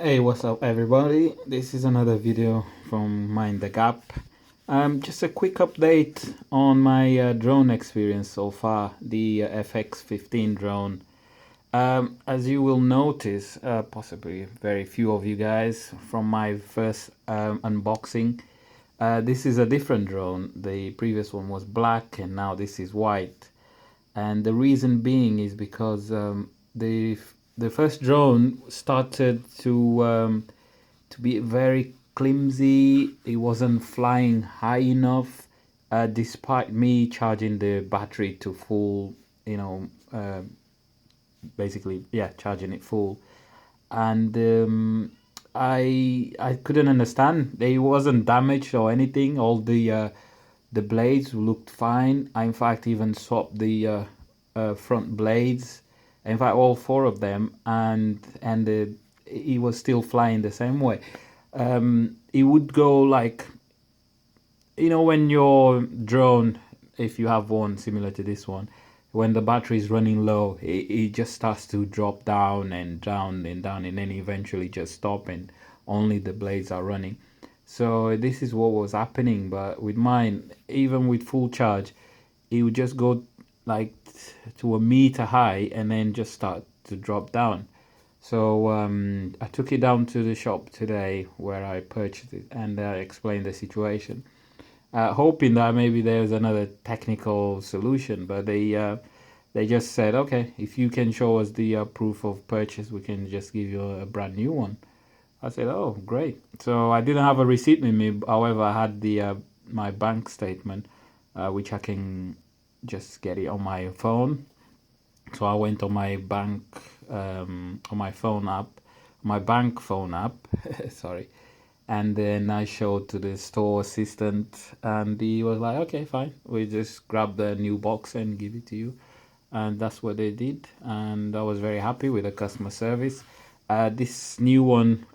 Hey, what's up everybody? This is another video from Mindthegap. Just a quick update on my drone experience so far, the FX-15 drone. As you will notice, possibly very few of you guys from my first unboxing, this is a different drone. The previous one was black and now this is white. And the reason being is because the first drone started to be very clumsy. It wasn't flying high enough, despite me charging the battery to full. You know, basically, yeah, charging it full, and I couldn't understand. They wasn't damaged or anything. All the blades looked fine. I in fact even swapped the front blades. In fact, all four of them, and it was still flying the same way. It would go like, when your drone, if you have one similar to this one, when the battery is running low, it just starts to drop down and down and down, and then eventually just stop and only the blades are running. So this is what was happening. But with mine, even with full charge, it would just go like to a meter high and then just start to drop down. So I took it down to the shop today where I purchased it, and I explained the situation, hoping that maybe there's another technical solution. But they just said, okay, if you can show us the proof of purchase, we can just give you a brand new one. I said, oh, great. So I didn't have a receipt with me. However, I had the my bank statement, which I can just get it on my phone. So I went on my bank, on my phone app, my bank phone app, sorry. And then I showed to the store assistant, and he was like, okay, fine. We just grab the new box and give it to you. And that's what they did. And I was very happy with the customer service. This new one,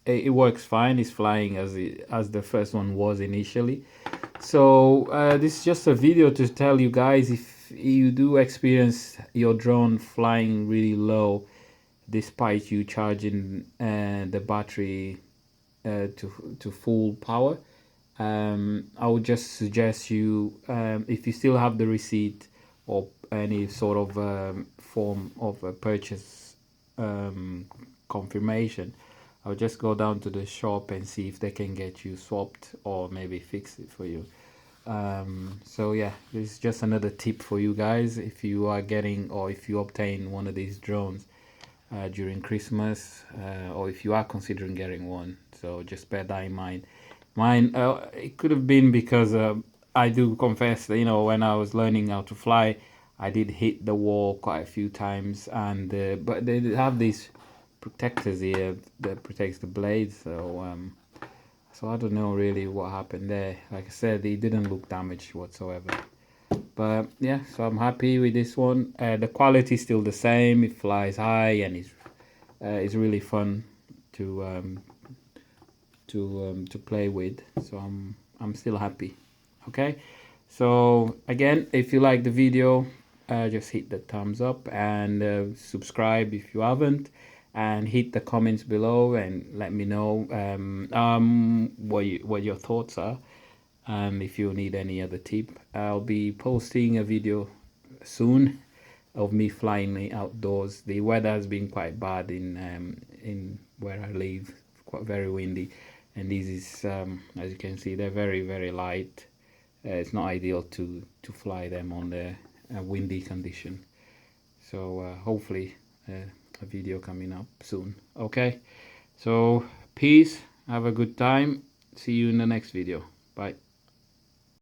it works fine. It's flying as the first one was initially. So this is just a video to tell you guys, if you do experience your drone flying really low despite you charging the battery to full power, I would just suggest you, if you still have the receipt or any sort of form of a purchase confirmation, I would just go down to the shop and see if they can get you swapped or maybe fix it for you. So yeah, this is just another tip for you guys if you are getting, or if you obtain one of these drones during Christmas, or if you are considering getting one. So just bear that in mind. Mine, it could have been because I do confess that, when I was learning how to fly, I did hit the wall quite a few times, and but they have these protectors here that protects the blades. So I don't know really what happened there. Like I said, it didn't look damaged whatsoever. But yeah, so I'm happy with this one. The quality is still the same. It flies high and it's really fun to to play with. So I'm still happy. Okay. So again, if you like the video, just hit the thumbs up and subscribe if you haven't, and hit the comments below and let me know what your thoughts are. If you need any other tip, I'll be posting a video soon of me flying me outdoors. The weather has been quite bad in where I live, quite very windy, and this is as you can see, they're very light. It's not ideal to fly them on the windy condition. So hopefully a video coming up soon. Okay, so peace, have a good time, see you in the next video. Bye.